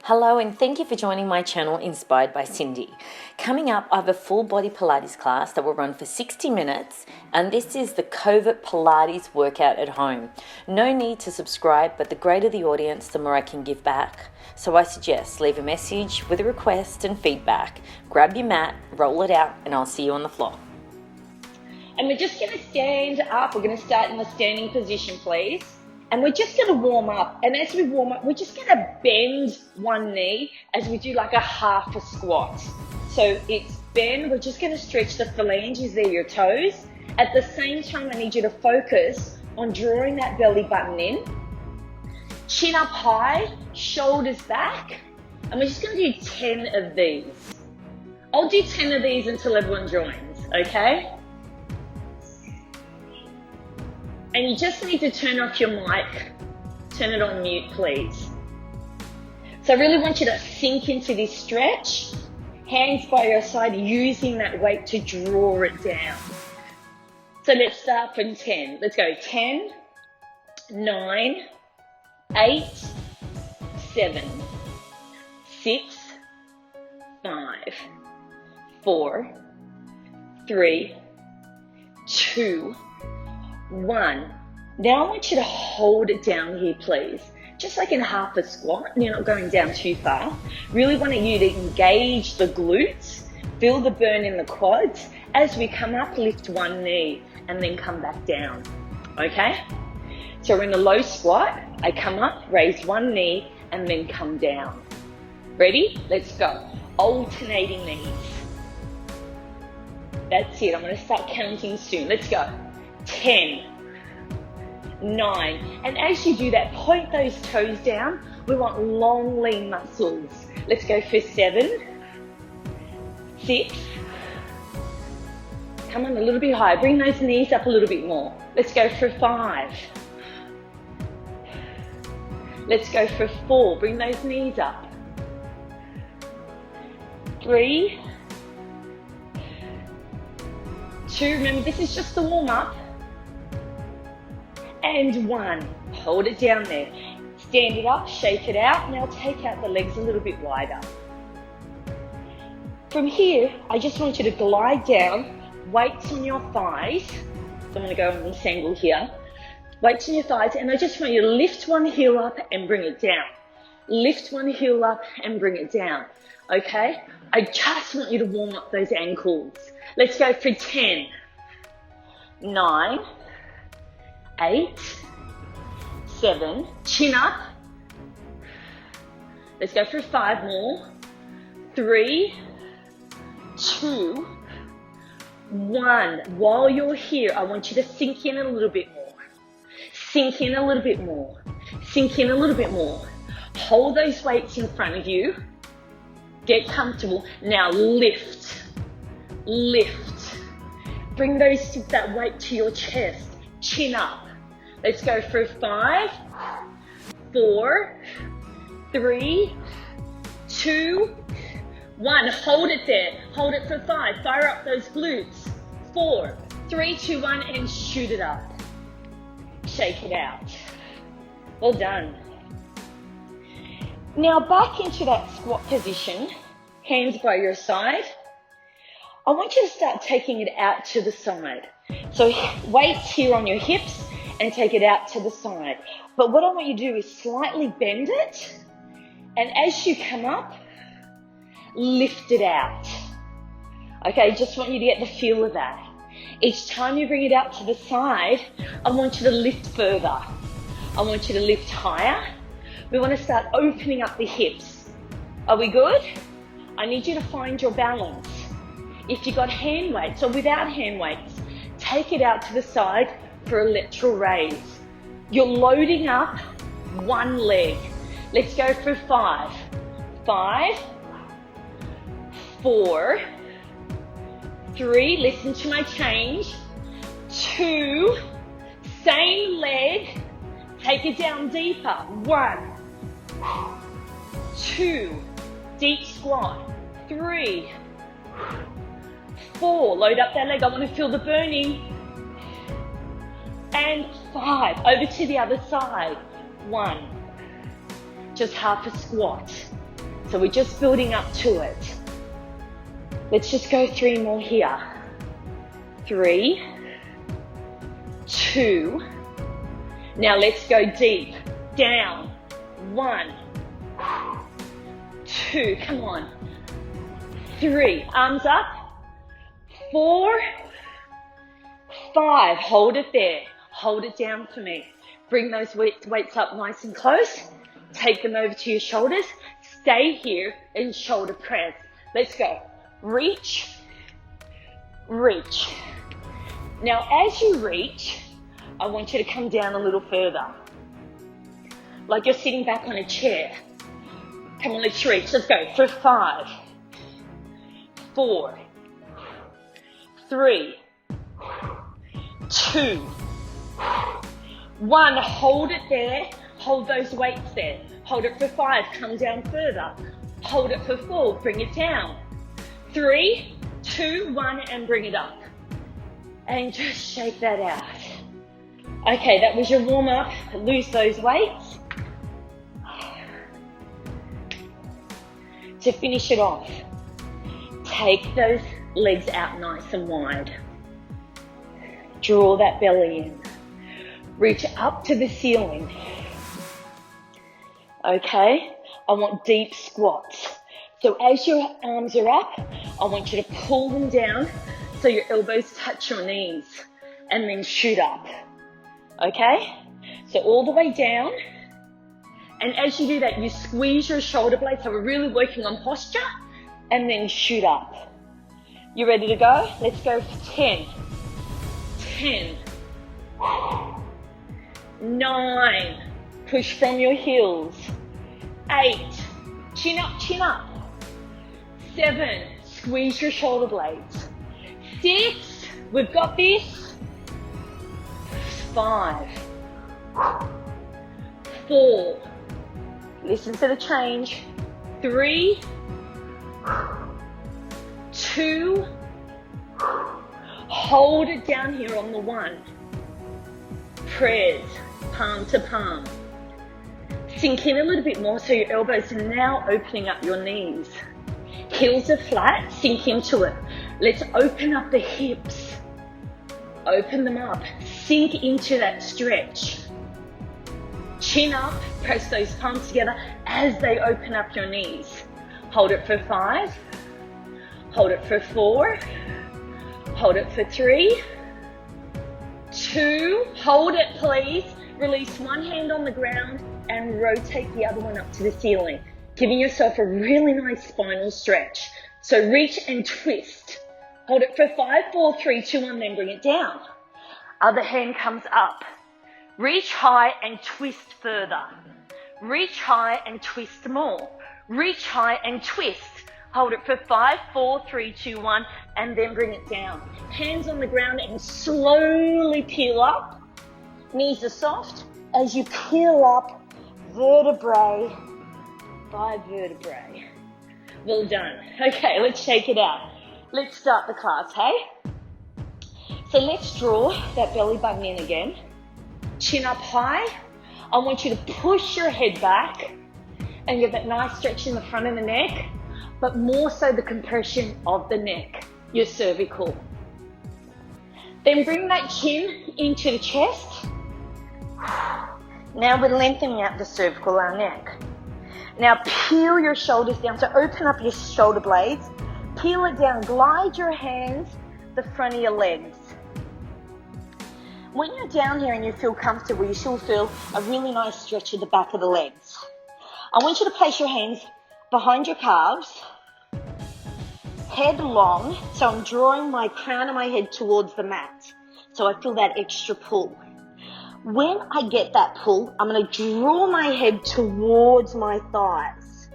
Hello and thank you for joining my channel Inspired by Cyndi. Coming up, I have a full body Pilates class that will run for 60 minutes, and this is the covert Pilates workout at home. No need to subscribe, but the greater the audience, the more I can give back. So I suggest leave a message with a request and feedback. Grab your mat, roll it out, and I'll see you on the floor. And we're just going to stand up. We're going to start in the standing position, please. And we're just going to warm up. And as we warm up, we're just going to bend one knee as we do like a half a squat. So it's bend. We're just going to stretch the phalanges there, your toes. At the same time, I need you to focus on drawing that belly button in. Chin up high, shoulders back. And we're just going to do 10 of these. I'll do 10 of these until everyone joins, okay? And you just need to turn off your mic, turn it on mute, please. So I really want you to sink into this stretch, hands by your side, using that weight to draw it down. So let's start from 10. Let's go 10, 9, 8, 7, 6, 5, 4, 3, 2, 1. Now I want you to hold it down here, please. Just like in half a squat, and you're not going down too far. Really want you to engage the glutes, feel the burn in the quads. As we come up, lift one knee and then come back down, okay? So we're in a low squat. I come up, raise one knee, and then come down. Ready? Let's go. Alternating these. That's it. I'm going to start counting soon. Let's go. 10, 9, and as you do that, point those toes down. We want long, lean muscles. Let's go for 7, 6, come on a little bit higher, bring those knees up a little bit more. Let's go for 5, let's go for 4, bring those knees up, 3, 2, remember this is just the warm up, and 1. Hold it down there. Stand it up, shake it out. Now take out the legs a little bit wider. From here, I just want you to glide down, weights on your thighs. So I'm going to go on this angle here. Weights on your thighs, and I just want you to lift one heel up and bring it down. Lift one heel up and bring it down. Okay? I just want you to warm up those ankles. Let's go for 10, 9, 8, 7, chin up. Let's go for 5 more. 3, 2, 1. While you're here, I want you to sink in a little bit more. Sink in a little bit more. Sink in a little bit more. Hold those weights in front of you. Get comfortable. Now lift. Lift. Bring that weight to your chest. Chin up. Let's go for 5, 4, 3, 2, 1. Hold it there. Hold it for 5. Fire up those glutes. 4, 3, 2, 1, and shoot it up. Shake it out. Well done. Now back into that squat position. Hands by your side. I want you to start taking it out to the side. So weights here on your hips and take it out to the side. But what I want you to do is slightly bend it, and as you come up, lift it out. Okay, just want you to get the feel of that. Each time you bring it out to the side, I want you to lift further. I want you to lift higher. We want to start opening up the hips. Are we good? I need you to find your balance. If you've got hand weights or without hand weights, take it out to the side for a lateral raise. You're loading up one leg. Let's go for 5. 5, 4, 3, listen to my change, 2, same leg, take it down deeper, 1, 2, deep squat, 3, 4, load up that leg, I want to feel the burning, and 5, over to the other side, 1, just half a squat, So we're just building up to it. Let's just go 3 more here. 3, 2. Now let's go deep. Down. 1, 2. Come on. 3. Arms up. 4, 5. Hold it there. Hold it down for me. Bring those weights up nice and close. Take them over to your shoulders. Stay here in shoulder press. Let's go. Reach. Reach. Now as you reach, I want you to come down a little further. Like you're sitting back on a chair. Come on, let's reach. Let's go for 5, 4, 3, 2, 1. Hold it there. Hold those weights there. Hold it for 5. Come down further. Hold it for 4. Bring it down. 3, 2, 1, and bring it up. And just shake that out. Okay, that was your warm-up. Lose those weights. To finish it off, take those legs out nice and wide. Draw that belly in. Reach up to the ceiling. Okay, I want deep squats. So as your arms are up, I want you to pull them down so your elbows touch your knees and then shoot up. Okay, so all the way down. And as you do that, you squeeze your shoulder blades. So we're really working on posture and then shoot up. You ready to go? Let's go for 10. 10. 9. Push from your heels. 8. Chin up, chin up. 7. Squeeze your shoulder blades. 6. We've got this. 5. 4. Listen to the change. 3, 2, hold it down here on the 1. Press, palm to palm. Sink in a little bit more so your elbows are now opening up your knees. Heels are flat, sink into it. Let's open up the hips. Open them up. Sink into that stretch. Chin up, press those palms together as they open up your knees. Hold it for 5. Hold it for 4. Hold it for 3. 2. Hold it, please. Release one hand on the ground and rotate the other one up to the ceiling, giving yourself a really nice spinal stretch. So reach and twist. Hold it for 5, 4, 3, 2, 1, then bring it down. Other hand comes up. Reach high and twist further. Reach high and twist more. Reach high and twist. Hold it for 5, 4, 3, 2, 1, and then bring it down. Hands on the ground and slowly peel up. Knees are soft. As you peel up, vertebrae by vertebrae. Well done. Okay, let's shake it out. Let's start the class, hey? So let's draw that belly button in again. Chin up high. I want you to push your head back and get that nice stretch in the front of the neck, but more so the compression of the neck, your cervical. Then bring that chin into the chest. Now we're lengthening out the cervical, our neck. Now peel your shoulders down. So open up your shoulder blades. Peel it down. Glide your hands the front of your legs. When you're down here and you feel comfortable, you should feel a really nice stretch at the back of the legs. I want you to place your hands behind your calves, head long, so I'm drawing my crown of my head towards the mat, so I feel that extra pull. When I get that pull, I'm going to draw my head towards my thighs.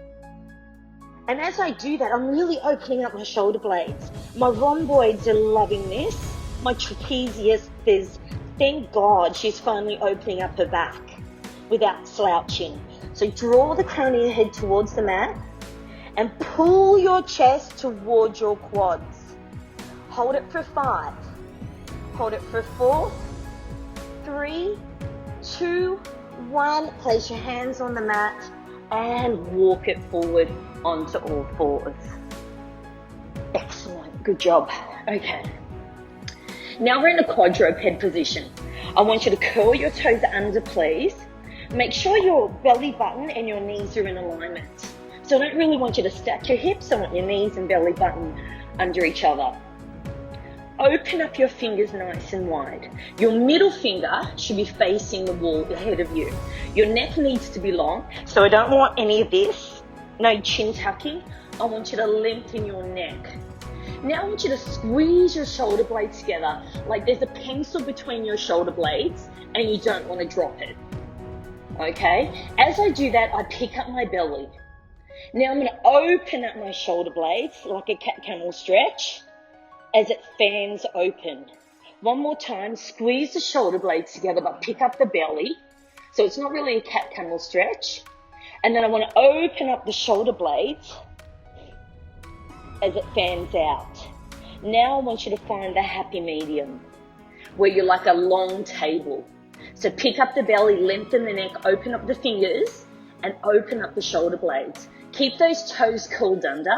And as I do that, I'm really opening up my shoulder blades. My rhomboids are loving this. My trapezius is, thank God, she's finally opening up her back without slouching. So draw the crown of your head towards the mat and pull your chest towards your quads. Hold it for 5. Hold it for 4, 3, 2, 1. Place your hands on the mat and walk it forward onto all fours. Excellent, good job. Okay. Now we're in a quadruped position. I want you to curl your toes under, please. Make sure your belly button and your knees are in alignment. So I don't really want you to stack your hips. I want your knees and belly button under each other. Open up your fingers nice and wide. Your middle finger should be facing the wall ahead of you. Your neck needs to be long, so I don't want any of this. No chin tucking. I want you to lengthen your neck. Now I want you to squeeze your shoulder blades together like there's a pencil between your shoulder blades and you don't want to drop it. Okay? As I do that, I pick up my belly. Now I'm going to open up my shoulder blades like a cat-camel stretch as it fans open. One more time, squeeze the shoulder blades together but pick up the belly. So it's not really a cat-camel stretch. And then I want to open up the shoulder blades as it fans out. Now I want you to find the happy medium where you're like a long table. So pick up the belly, lengthen the neck, open up the fingers and open up the shoulder blades. Keep those toes curled under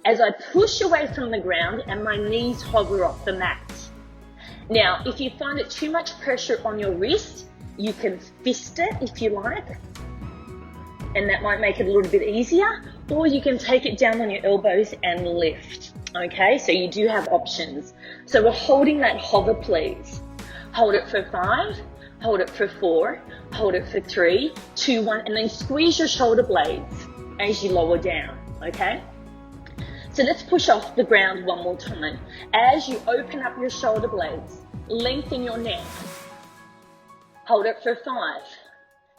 as I push away from the ground and my knees hover off the mat. Now, if you find it too much pressure on your wrist, you can fist it if you like, and that might make it a little bit easier, or you can take it down on your elbows and lift. Okay, so you do have options. So we're holding that hover, please. Hold it for 5, hold it for 4, hold it for 3, 2, 1, and then squeeze your shoulder blades as you lower down, okay? So let's push off the ground one more time. As you open up your shoulder blades, lengthen your neck. Hold it for 5.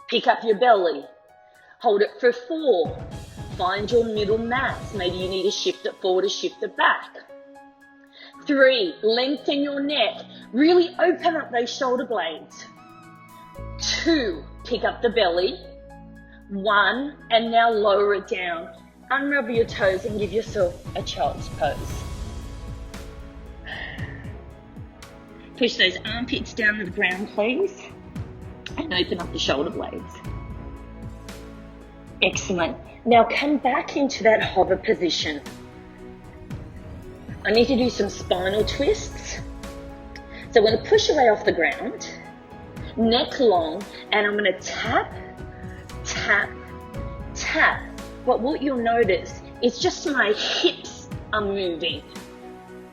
Pick up your belly. Hold it for 4. Find your middle mass. Maybe you need to shift it forward or shift it back. 3, lengthen your neck. Really open up those shoulder blades. 2, pick up the belly. 1, and now lower it down. Unravel your toes and give yourself a child's pose. Push those armpits down to the ground, please, and open up the shoulder blades. Excellent. Now come back into that hover position. I need to do some spinal twists. So I'm going to push away off the ground, neck long, and I'm going to tap, tap, tap. But what you'll notice is just my hips are moving,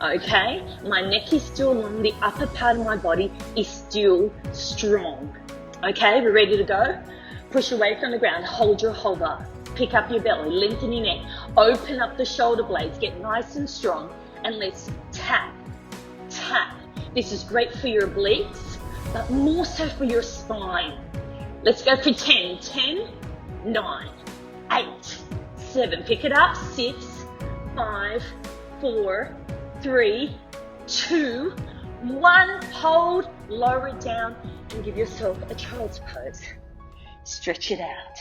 okay? My neck is still long, the upper part of my body is still strong, okay? We're ready to go? Push away from the ground, hold your hover, pick up your belly, lengthen your neck, open up the shoulder blades, get nice and strong, and let's tap, tap. This is great for your obliques, but more so for your spine. Let's go for 10, 10, 9, 8, 7, pick it up, 6, 5, 4, 3, 2, 1, hold, lower it down, and give yourself a child's pose. Stretch it out.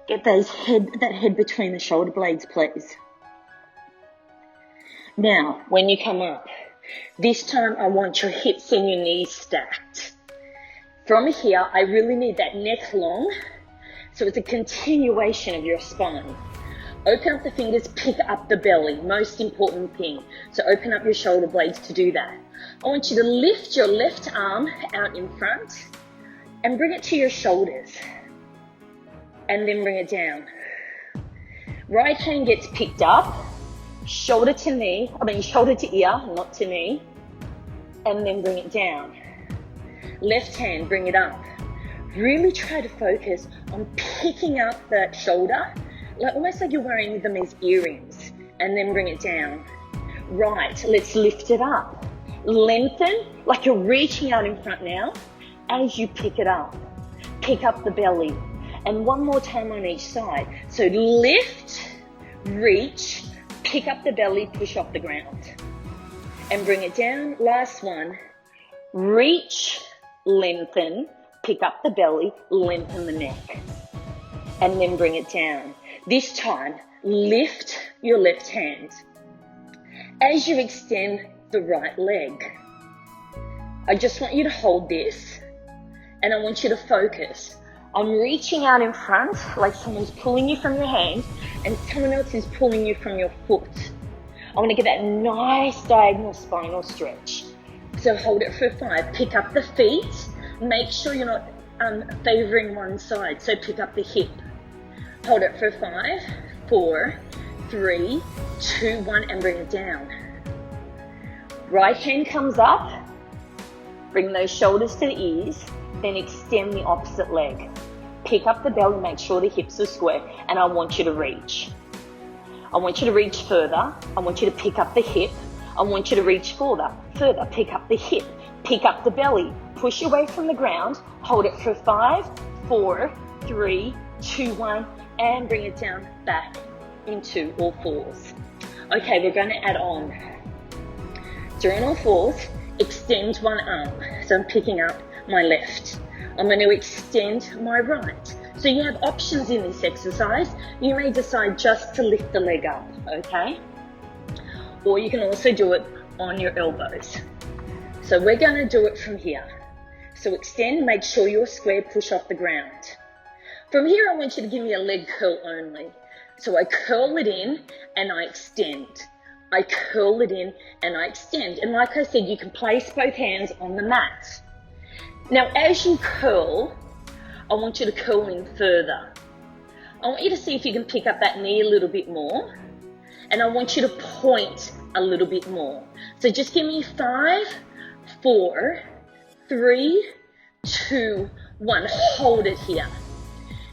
Get that head between the shoulder blades, please. Now, when you come up, this time I want your hips and your knees stacked. From here, I really need that neck long, so it's a continuation of your spine. Open up the fingers, pick up the belly, most important thing. So open up your shoulder blades to do that. I want you to lift your left arm out in front and bring it to your shoulders. And then bring it down. Right hand gets picked up, shoulder to ear, not to knee. And then bring it down. Left hand, bring it up. Really try to focus on picking up that shoulder, almost like you're wearing them as earrings, and then bring it down. Right, let's lift it up. Lengthen, like you're reaching out in front now, as you pick it up. Pick up the belly. And one more time on each side. So lift, reach, pick up the belly, push off the ground. And bring it down. Last one. Reach, lengthen, pick up the belly, lengthen the neck. And then bring it down. This time, lift your left hand. As you extend the right leg, I just want you to hold this and I want you to focus. I'm reaching out in front like someone's pulling you from your hand and someone else is pulling you from your foot. I want to get that nice diagonal spinal stretch. So hold it for 5. Pick up the feet. Make sure you're not favoring one side. So pick up the hip. Hold it for 5, 4, 3, 2, 1, and bring it down. Right hand comes up. Bring those shoulders to the ears. Then extend the opposite leg. Pick up the belly, make sure the hips are square, and I want you to reach. I want you to reach further. I want you to pick up the hip. I want you to reach further, pick up the hip, pick up the belly, push away from the ground, hold it for 5, 4, 3, 2, 1, and bring it down back into all fours. Okay, we're going to add on. So on all fours, extend one arm. So I'm picking up my left. I'm going to extend my right. So you have options in this exercise. You may decide just to lift the leg up, okay? Or you can also do it on your elbows. So we're going to do it from here. So extend, make sure you're square, push off the ground. From here, I want you to give me a leg curl only. So I curl it in and I extend. I curl it in and I extend. And like I said, you can place both hands on the mat. Now, as you curl, I want you to curl in further. I want you to see if you can pick up that knee a little bit more. And I want you to point a little bit more. So just give me 5, 4, 3, 2, 1. Hold it here.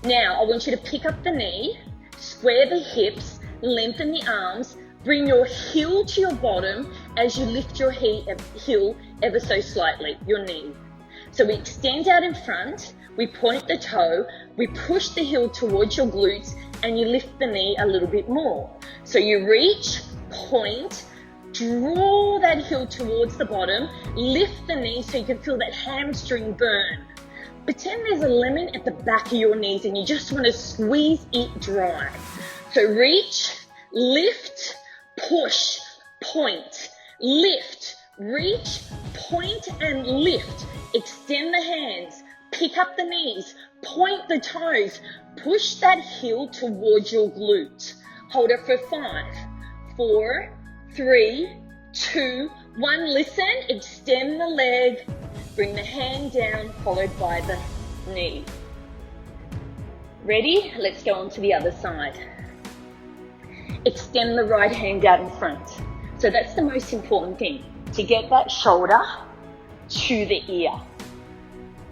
Now, I want you to pick up the knee, square the hips, lengthen the arms, bring your heel to your bottom as you lift your heel ever so slightly, your knee. So we extend out in front, we point the toe, we push the heel towards your glutes, and you lift the knee a little bit more. So you reach, point, draw that heel towards the bottom, lift the knee so you can feel that hamstring burn. Pretend there's a lemon at the back of your knees and you just want to squeeze it dry. So reach, lift, push, point, lift, reach, point and lift. Extend the hands, pick up the knees, point the toes, push that heel towards your glute. Hold it for 5, 4, 3, 2, 1. Listen, extend the leg, bring the hand down, followed by the knee. Ready? Let's go on to the other side. Extend the right hand out in front. So that's the most important thing, to get that shoulder to the ear.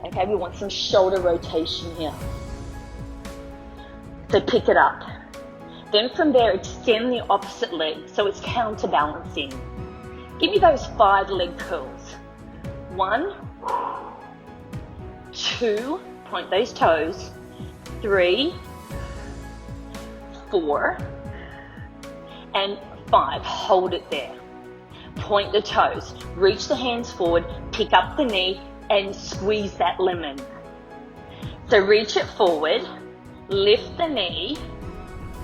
Okay, we want some shoulder rotation here. So pick it up. Then from there, extend the opposite leg, so it's counterbalancing. Give me those 5 leg curls. 1, 2, point those toes. 3, 4, and 5. Hold it there. Point the toes. Reach the hands forward, pick up the knee, and squeeze that lemon. So reach it forward, lift the knee,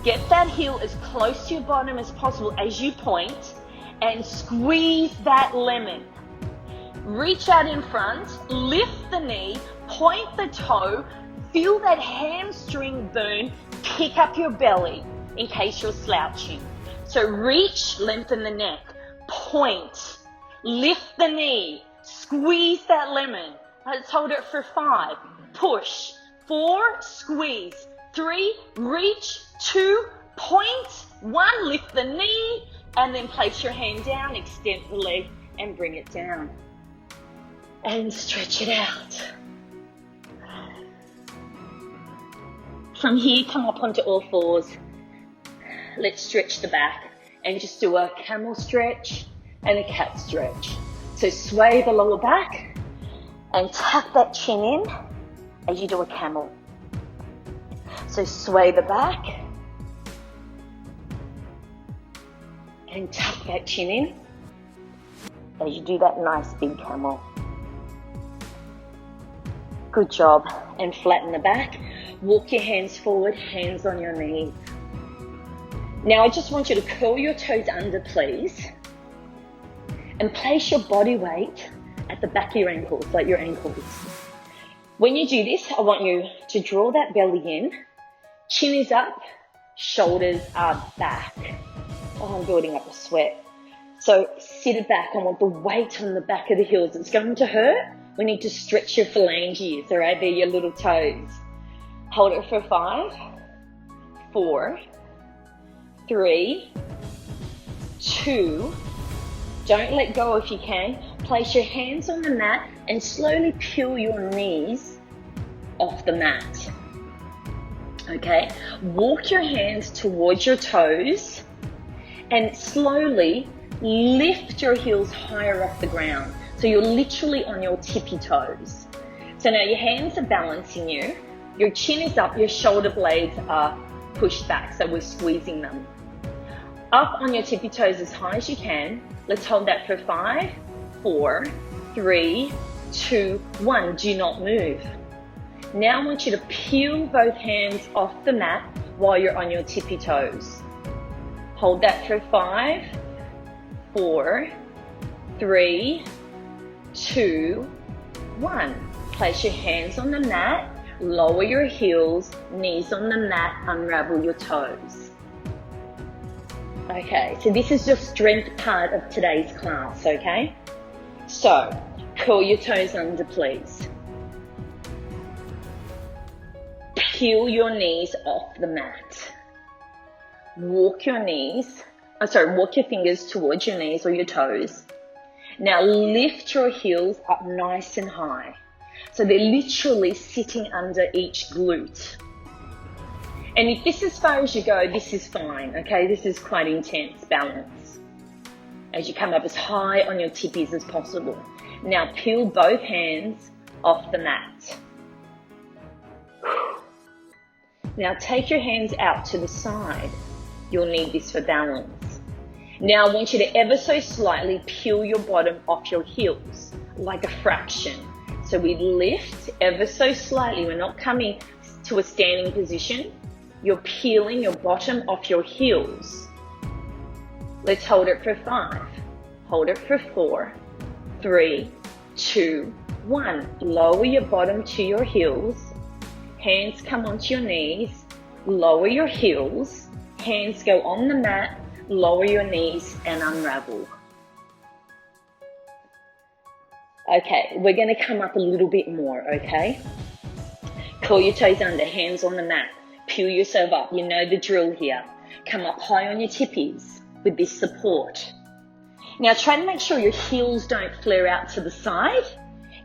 get that heel as close to your bottom as possible as you point, and squeeze that lemon. Reach out in front, lift the knee, point the toe, feel that hamstring burn, pick up your belly in case you're slouching. So reach, lengthen the neck, point, lift the knee, squeeze that lemon. Let's hold it for 5, push, 4, squeeze, 3, reach, 2, point, 1, lift the knee, and then place your hand down, extend the leg, and bring it down. And stretch it out. From here, come up onto all fours. Let's stretch the back and just do a camel stretch and a cat stretch. So sway the lower back and tuck that chin in as you do a camel. So sway the back and tuck that chin in as you do that nice big camel. Good job. And flatten the back. Walk your hands forward, hands on your knees. Now I just want you to curl your toes under, please. And place your body weight at the back of your ankles, like your ankles. When you do this, I want you to draw that belly in, chin is up, shoulders are back. Oh, I'm building up a sweat. So sit it back. I want the weight on the back of the heels. It's going to hurt. We need to stretch your phalanges, all right? They're your little toes. Hold it for 5, 4, 3, 2. Don't let go if you can. Place your hands on the mat and slowly peel your knees off the mat. Okay? Walk your hands towards your toes and slowly lift your heels higher off the ground. So you're literally on your tippy toes. So now your hands are balancing you. Your chin is up, your shoulder blades are pushed back, so we're squeezing them. Up on your tippy toes as high as you can. Let's hold that for 5, 4, 3, 2, 1. Do not move. Now I want you to peel both hands off the mat while you're on your tippy toes. Hold that for 5, 4, 3, 2, 1. Place your hands on the mat, lower your heels, knees on the mat, unravel your toes. Okay, so this is your strength part of today's class, okay? So, curl your toes under, please. Peel your knees off the mat. Walk your fingers towards your knees or your toes. Now lift your heels up nice and high. So they're literally sitting under each glute. And if this is as far as you go, this is fine, okay? This is quite intense balance. As you come up as high on your tippies as possible. Now peel both hands off the mat. Now take your hands out to the side. You'll need this for balance. Now I want you to ever so slightly peel your bottom off your heels, like a fraction. So we lift ever so slightly. We're not coming to a standing position. You're peeling your bottom off your heels. Let's hold it for 5. Hold it for 4, 3, 2, 1. Lower your bottom to your heels. Hands come onto your knees. Lower your heels. Hands go on the mat. Lower your knees and unravel. Okay, we're going to come up a little bit more, okay? Curl your toes under, hands on the mat. Peel yourself up. You know the drill here. Come up high on your tippies with this support. Now try to make sure your heels don't flare out to the side.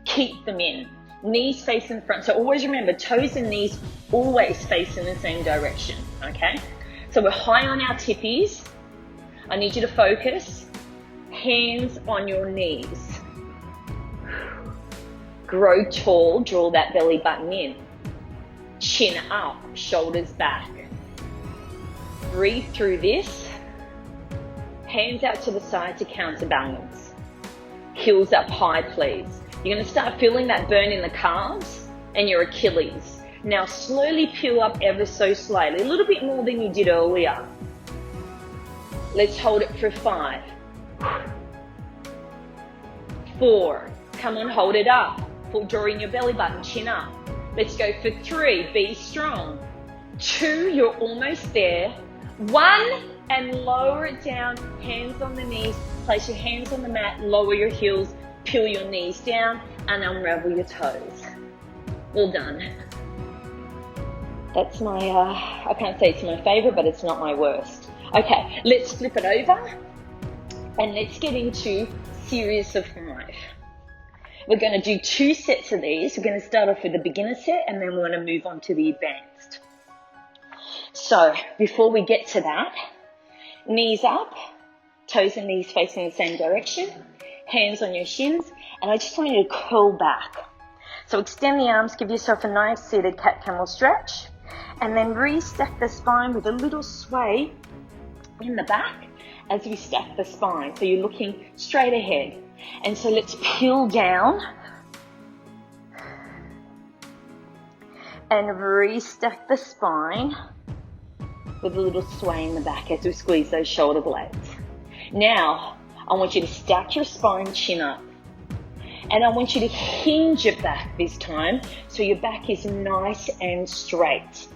Keep them in. Knees face in front. So always remember, toes and knees always face in the same direction, okay? So we're high on our tippies. I need you to focus. Hands on your knees. Grow tall, draw that belly button in. Chin up, shoulders back. Breathe through this. Hands out to the side to counterbalance. Heels up high, please. You're going to start feeling that burn in the calves and your Achilles. Now slowly peel up ever so slightly, a little bit more than you did earlier. Let's hold it for 5. 4. Come on, hold it up. Full draw in your belly button, chin up. Let's go for 3. Be strong. 2. You're almost there. 1. And lower it down. Hands on the knees. Place your hands on the mat. Lower your heels. Peel your knees down and unravel your toes. Well done. That's my, I can't say it's my favorite, but it's not my worst. Okay, let's flip it over and let's get into series of 5. We're going to do 2 sets of these. We're going to start off with the beginner set and then we're going to move on to the advanced. So before we get to that, knees up, toes and knees facing the same direction, hands on your shins, and I just want you to curl back. So extend the arms, give yourself a nice seated cat-camel stretch, and then re-stack the spine with a little sway in the back as we stack the spine. So you're looking straight ahead. And so let's peel down and re-stack the spine with a little sway in the back as we squeeze those shoulder blades. Now, I want you to stack your spine, chin up. And I want you to hinge your back this time so your back is nice and straight.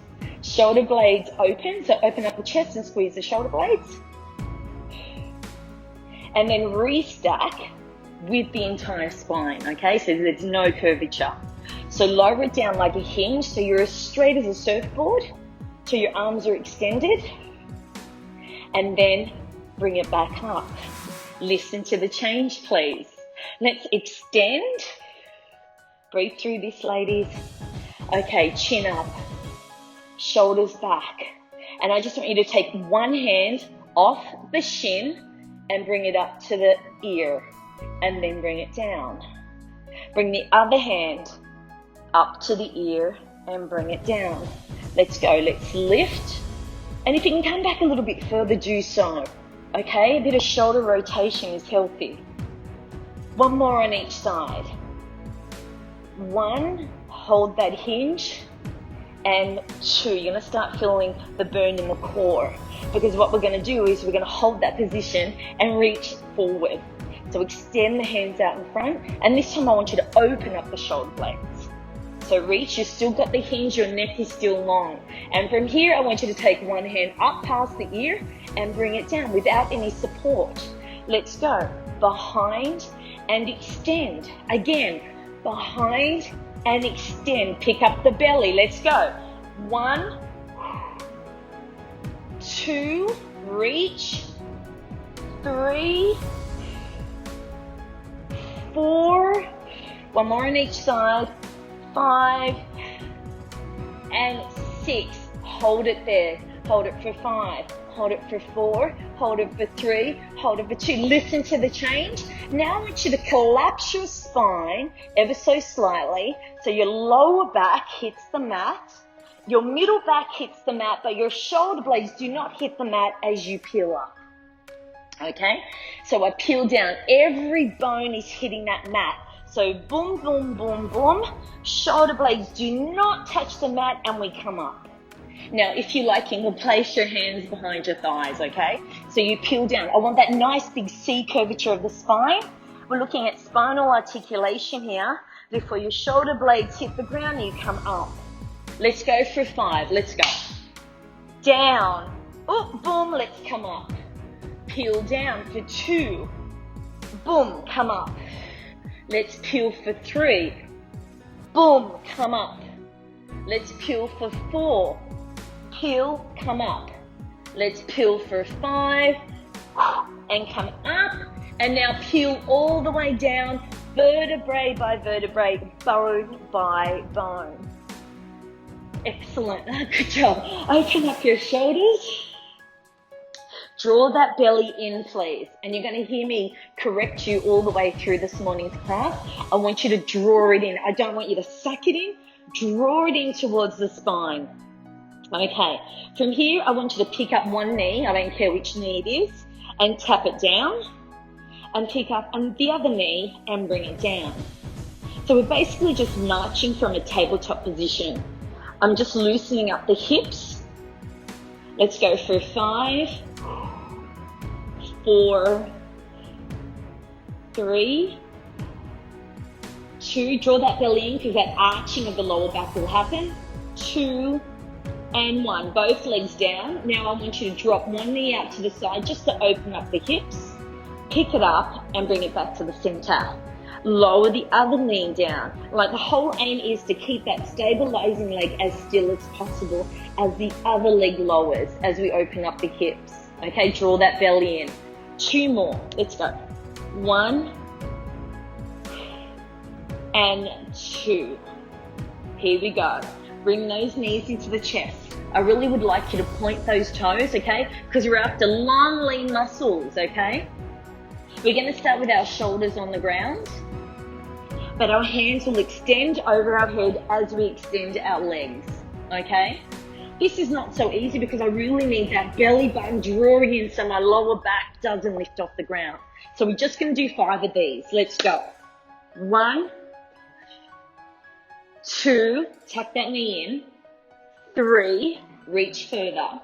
Shoulder blades open, so open up the chest and squeeze the shoulder blades. And then restack with the entire spine, okay? So there's no curvature. So lower it down like a hinge so you're as straight as a surfboard, so your arms are extended. And then bring it back up. Listen to the change, please. Let's extend. Breathe through this, ladies. Okay, chin up, shoulders back. And I just want you to take one hand off the shin and bring it up to the ear, and then bring it down. Bring the other hand up to the ear and bring it down. Let's go. Let's lift. And if you can come back a little bit further, do so. Okay, a bit of shoulder rotation is healthy. One more on each side. One, hold that hinge, and two, you're going to start feeling the burn in the core, because what we're going to do is we're going to hold that position and reach forward. So extend the hands out in front, and this time I want you to open up the shoulder blades. So reach, you've still got the hinge, your neck is still long. And from here, I want you to take one hand up past the ear and bring it down without any support. Let's go. Behind and extend. Again, behind and extend. Pick up the belly. Let's go. 1, 2, reach. 3, 4. One more on each side. 5 and 6. Hold it there. Hold it for 5. Hold it for 4, hold it for 3, hold it for 2. Listen to the change. Now I want you to collapse your spine ever so slightly so your lower back hits the mat, your middle back hits the mat, but your shoulder blades do not hit the mat as you peel up. Okay? So I peel down. Every bone is hitting that mat. So boom, boom, boom, boom. Shoulder blades do not touch the mat, and we come up. Now, if you like, you can place your hands behind your thighs, okay? So you peel down. I want that nice big C curvature of the spine. We're looking at spinal articulation here. Before your shoulder blades hit the ground, you come up. Let's go for 5. Let's go. Down. Oh, boom, let's come up. Peel down for 2. Boom, come up. Let's peel for 3. Boom, come up. Let's peel for 4. Peel, come up. Let's peel for 5 and come up. And now peel all the way down, vertebrae by vertebrae, bone by bone. Excellent. Good job. Open up your shoulders. Draw that belly in, please. And you're going to hear me correct you all the way through this morning's class. I want you to draw it in. I don't want you to suck it in. Draw it in towards the spine. Okay, from here, I want you to pick up one knee, I don't care which knee it is, and tap it down, and pick up on the other knee and bring it down. So we're basically just marching from a tabletop position. I'm just loosening up the hips. Let's go for 5, 4, 3, 2, draw that belly in because that arching of the lower back will happen. 2, and 1, both legs down. Now I want you to drop one knee out to the side just to open up the hips. Pick it up and bring it back to the center. Lower the other knee down. Like the whole aim is to keep that stabilizing leg as still as possible as the other leg lowers as we open up the hips. Okay, draw that belly in. 2 more. Let's go. 1 and 2. Here we go. Bring those knees into the chest. I really would like you to point those toes, okay? Because we're after long, lean muscles, okay? We're going to start with our shoulders on the ground, but our hands will extend over our head as we extend our legs, okay? This is not so easy because I really need that belly button drawing in so my lower back doesn't lift off the ground. So we're just going to do 5 of these. Let's go. 1, 2, tuck that knee in. 3, reach further.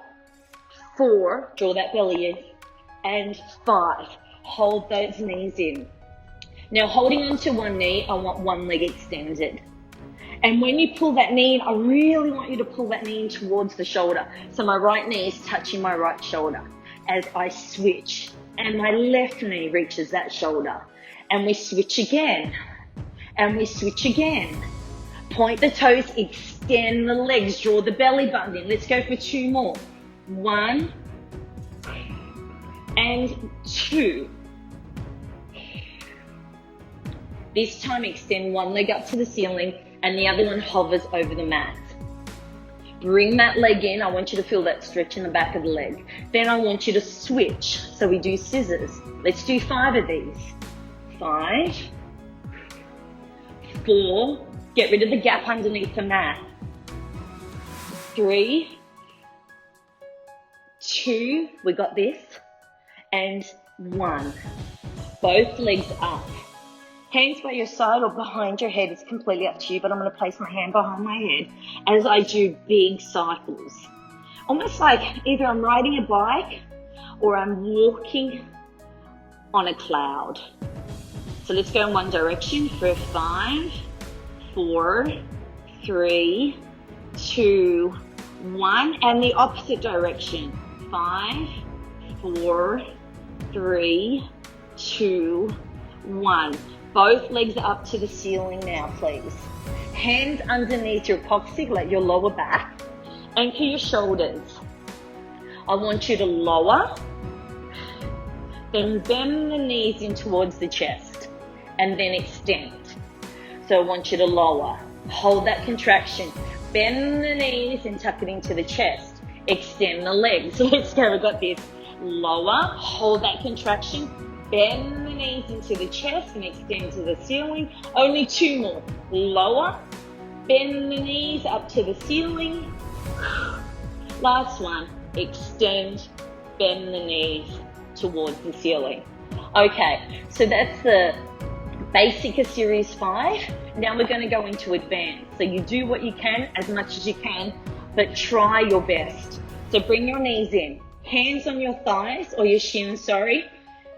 4, draw that belly in. And 5, hold those knees in. Now holding onto one knee, I want one leg extended. And when you pull that knee in, I really want you to pull that knee in towards the shoulder. So my right knee is touching my right shoulder as I switch. And my left knee reaches that shoulder. And we switch again. And we switch again. Point the toes, extend the legs, draw the belly button in. Let's go for 2 more. 1 and 2. This time extend one leg up to the ceiling and the other one hovers over the mat. Bring that leg in. I want you to feel that stretch in the back of the leg. Then I want you to switch. So we do scissors. Let's do 5 of these. 5, 4, get rid of the gap underneath the mat. 3, 2, we got this, and 1. Both legs up. Hands by your side or behind your head, it's completely up to you, but I'm going to place my hand behind my head as I do big cycles. Almost like either I'm riding a bike or I'm walking on a cloud. So let's go in one direction for 5, 4, 3, 2, 1, and the opposite direction. 5, 4, 3, 2, 1. Both legs are up to the ceiling now, please. Hands underneath your coccyx, like your lower back. Anchor your shoulders. I want you to lower, then bend the knees in towards the chest, and then extend. So I want you to lower. Hold that contraction. Bend the knees and tuck it into the chest. Extend the legs. Let's go, we've got this. Lower, hold that contraction. Bend the knees into the chest and extend to the ceiling. Only 2 more. Lower, bend the knees up to the ceiling. Last one. Extend, bend the knees towards the ceiling. Okay, so that's the basic of series 5. Now we're going to go into advanced. So you do what you can, as much as you can, but try your best. So bring your knees in. Hands on your thighs, or your shins, sorry.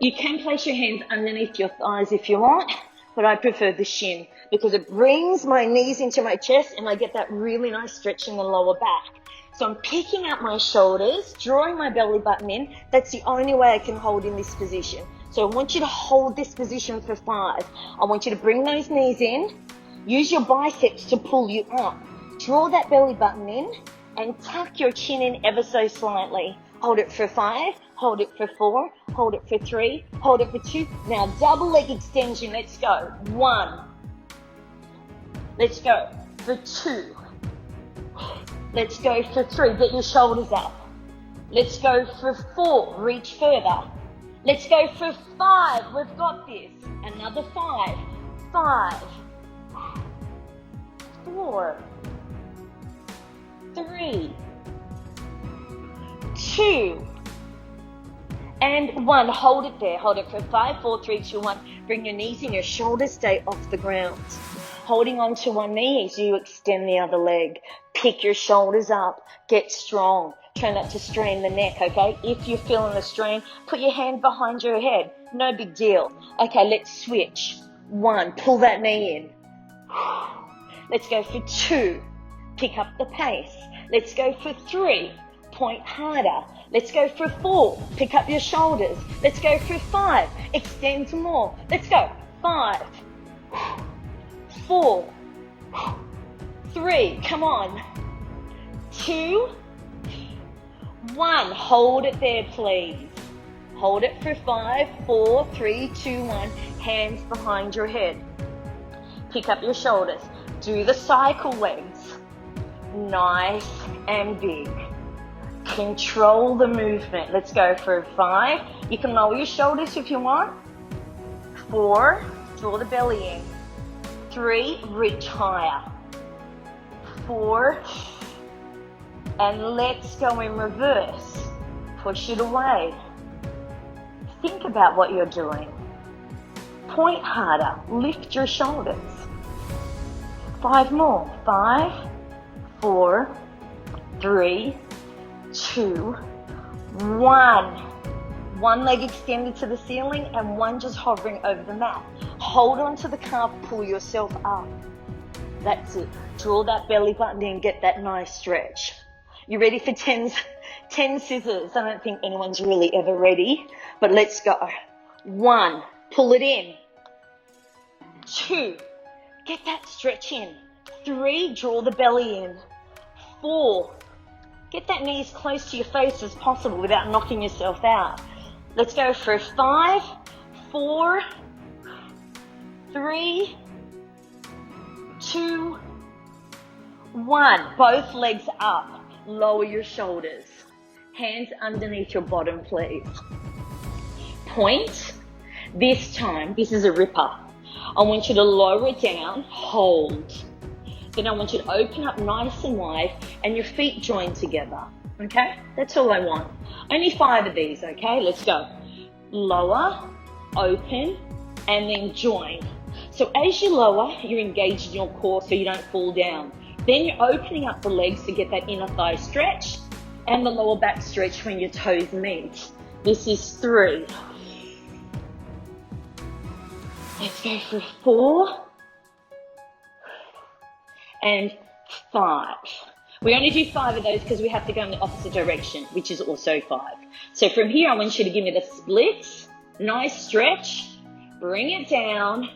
You can place your hands underneath your thighs if you want, but I prefer the shin because it brings my knees into my chest and I get that really nice stretch in the lower back. So I'm picking up my shoulders, drawing my belly button in. That's the only way I can hold in this position. So I want you to hold this position for 5. I want you to bring those knees in. Use your biceps to pull you up. Draw that belly button in and tuck your chin in ever so slightly. Hold it for 5. Hold it for 4, hold it for 3, hold it for 2. Now double leg extension, let's go. 1. Let's go for 2. Let's go for 3, get your shoulders up. Let's go for 4, reach further. Let's go for 5, we've got this. Another 5, 5, 4, 3, 2, and 1. Hold it there. Hold it for 5, 4, 3, 2, 1. Bring your knees in. Your shoulders stay off the ground. Holding on to one knee as you extend the other leg. Pick your shoulders up. Get strong. Try not to strain the neck, okay? If you're feeling the strain, put your hand behind your head. No big deal. Okay, let's switch. 1. Pull that knee in. Let's go for 2. Pick up the pace. Let's go for 3. Point harder. Let's go for 4. Pick up your shoulders. Let's go for 5. Extend more. Let's go. 5, 4, 3. Come on. 2, 1. Hold it there, please. Hold it for 5, 4, 3, 2, 1. Hands behind your head. Pick up your shoulders. Do the cycle legs. Nice and big. Control the movement. Let's go for 5. You can lower your shoulders if you want. 4, draw the belly in. 3, reach higher. 4, and let's go in reverse. Push it away. Think about what you're doing. Point harder. Lift your shoulders. 5 more. 5, 4, 3, 2, 1. One leg extended to the ceiling and one just hovering over the mat. hold on to the calf, pull yourself up. That's it. Draw that belly button in, get that nice stretch. You ready for 10 scissors? I don't think anyone's really ever ready, but let's go. 1, pull it in. 2, get that stretch in. 3, draw the belly in. 4, get that knee as close to your face as possible without knocking yourself out. Let's go for 5, 4, 3, 2, 1. Both legs up. Lower your shoulders. Hands underneath your bottom, please. Point. This time, this is a ripper. I want you to lower it down, hold. Then I want you to open up nice and wide and your feet join together. Okay? That's all I want. Only 5 of these, okay? Let's go. Lower, open, and then join. So as you lower, you're engaging your core so you don't fall down. Then you're opening up the legs to get that inner thigh stretch and the lower back stretch when your toes meet. This is 3. Let's go for 4 and 5. We only do 5 of those because we have to go in the opposite direction, which is also 5. So from here, I want you to give me the splits, nice stretch, bring it down,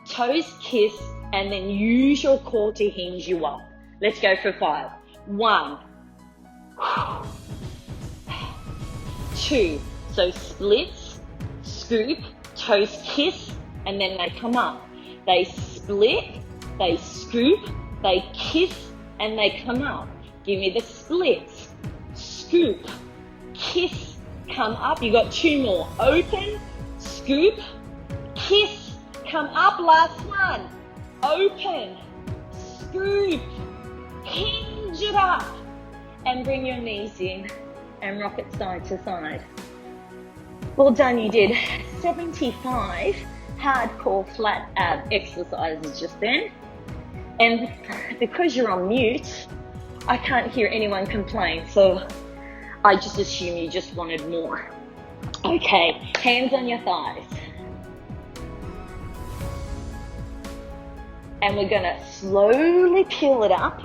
toes kiss, and then use your core to hinge you up. Let's go for 5. 1, 2. So splits, scoop, toes kiss, and then they come up. They split, they scoop, they kiss, and they come up. Give me the splits, scoop, kiss, come up. You got 2 more. Open, scoop, kiss, come up. Last one. Open, scoop, hinge it up, and bring your knees in and rock it side to side. Well done, you did 75 hardcore flat ab exercises just then. And because you're on mute, I can't hear anyone complain, so I just assume you just wanted more. Okay, hands on your thighs. And we're gonna slowly peel it up.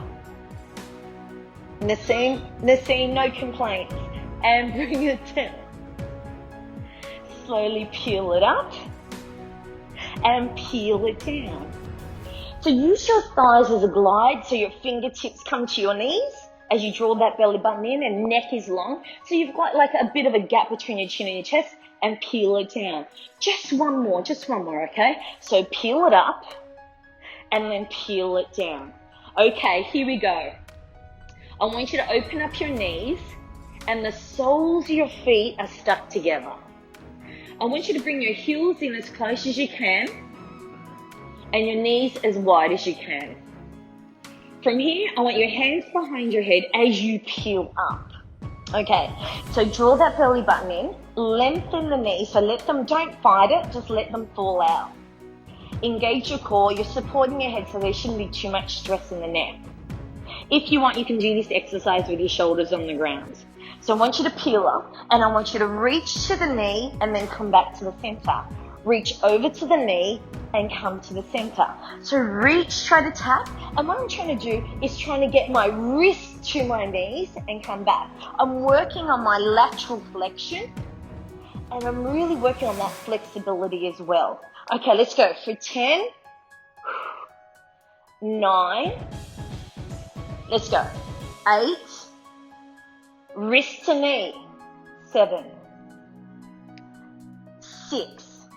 Nassim, no complaints. And bring it down. Slowly peel it up and peel it down. So use your thighs as a glide so your fingertips come to your knees as you draw that belly button in and neck is long. So you've got like a bit of a gap between your chin and your chest, and peel it down. Just one more, okay? So peel it up and then peel it down. Okay, here we go. I want you to open up your knees and the soles of your feet are stuck together. I want you to bring your heels in as close as you can and your knees as wide as you can. From here, I want your hands behind your head as you peel up. Okay, so draw that belly button in, lengthen the knees, so don't fight it, just let them fall out. Engage your core, you're supporting your head so there shouldn't be too much stress in the neck. If you want, you can do this exercise with your shoulders on the ground. So I want you to peel up and I want you to reach to the knee and then come back to the center. Reach over to the knee and come to the center. So reach, try to tap, and what I'm trying to do is trying to get my wrist to my knees and come back. I'm working on my lateral flexion and I'm really working on that flexibility as well. Okay, let's go for 10, 9, let's go, 8, wrist to knee, 7, 6,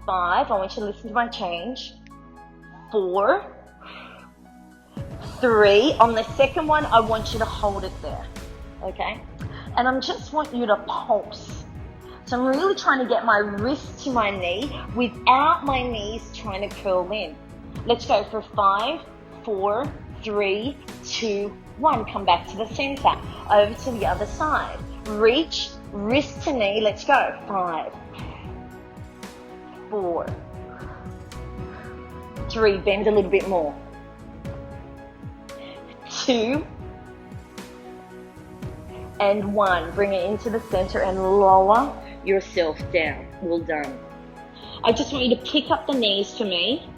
5, I want you to listen to my change, 4, 3, on the second one, I want you to hold it there, okay? And I just want you to pulse. So I'm really trying to get my wrist to my knee without my knees trying to curl in. Let's go for 5, 4, 3, 2, 1. Come back to the center. Over to the other side. Reach, wrist to knee. Let's go. 5, 4, 3. Bend a little bit more. 2, and 1. Bring it into the center and lower yourself down. Well done. I just want you to pick up the knees for me,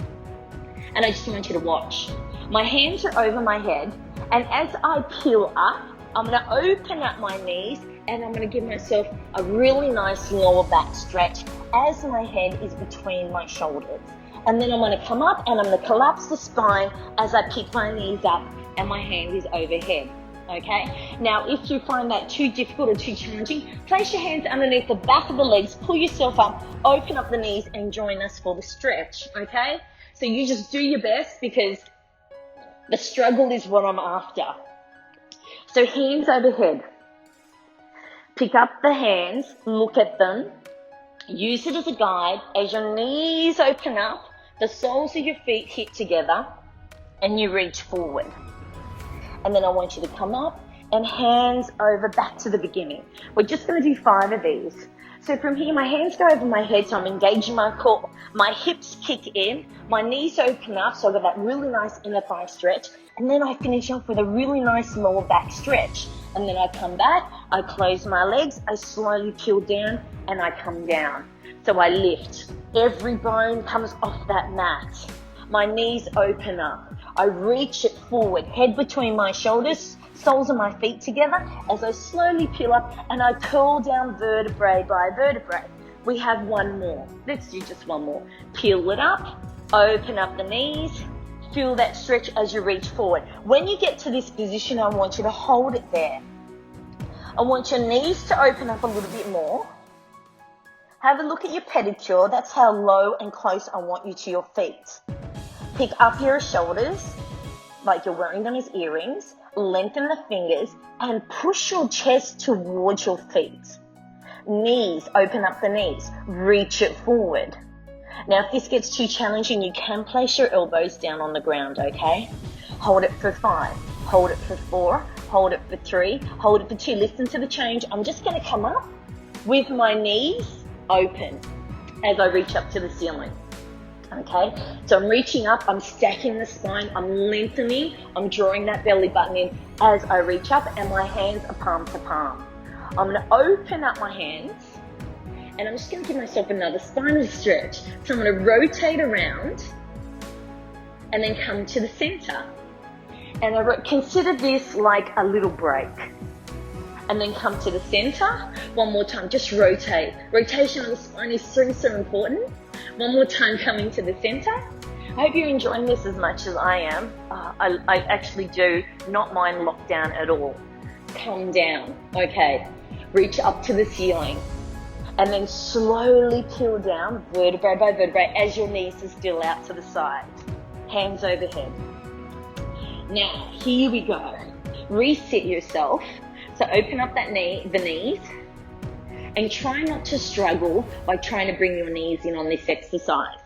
and I just want you to watch. My hands are over my head, and as I peel up, I'm going to open up my knees, and I'm going to give myself a really nice lower back stretch as my head is between my shoulders. And then I'm going to come up and I'm going to collapse the spine as I pick my knees up and my hand is overhead. Okay? Now, if you find that too difficult or too challenging, place your hands underneath the back of the legs, pull yourself up, open up the knees and join us for the stretch. Okay? So you just do your best, because the struggle is what I'm after. So hands overhead. Pick up the hands, look at them, use it as a guide. As your knees open up, the soles of your feet hit together and you reach forward. And then I want you to come up and hands over back to the beginning. We're just going to do 5 of these. So from here, my hands go over my head, so I'm engaging my core. My hips kick in, my knees open up, so I've got that really nice inner thigh stretch. And then I finish off with a really nice lower back stretch. And then I come back, I close my legs, I slowly peel down, and I come down. So I lift. Every bone comes off that mat. My knees open up. I reach it forward, head between my shoulders, soles of my feet together as I slowly peel up, and I curl down vertebrae by vertebrae. We have one more. Let's do just one more. Peel it up, open up the knees, feel that stretch as you reach forward. When you get to this position, I want you to hold it there. I want your knees to open up a little bit more. Have a look at your pedicure. That's how low and close I want you to your feet. Pick up your shoulders like you're wearing them as earrings. Lengthen the fingers and push your chest towards your feet. Knees, open up the knees. Reach it forward. Now, if this gets too challenging, you can place your elbows down on the ground, okay? Hold it for 5. Hold it for 4. Hold it for 3. Hold it for 2. Listen to the change. I'm just going to come up with my knees open as I reach up to the ceiling. Okay, so I'm reaching up, I'm stacking the spine, I'm lengthening, I'm drawing that belly button in as I reach up, and my hands are palm to palm. I'm going to open up my hands, and I'm just going to give myself another spinal stretch. So I'm going to rotate around and then come to the center. And consider this like a little break. And then come to the center. One more time, just rotate. Rotation on the spine is so, so important. One more time, coming to the center. I hope you're enjoying this as much as I am. I actually do not mind lockdown at all. Come down. Okay. Reach up to the ceiling. And then slowly peel down, vertebrae by vertebrae, as your knees are still out to the side. Hands overhead. Now, here we go. Reset yourself. So open up the knees, and try not to struggle by trying to bring your knees in on this exercise.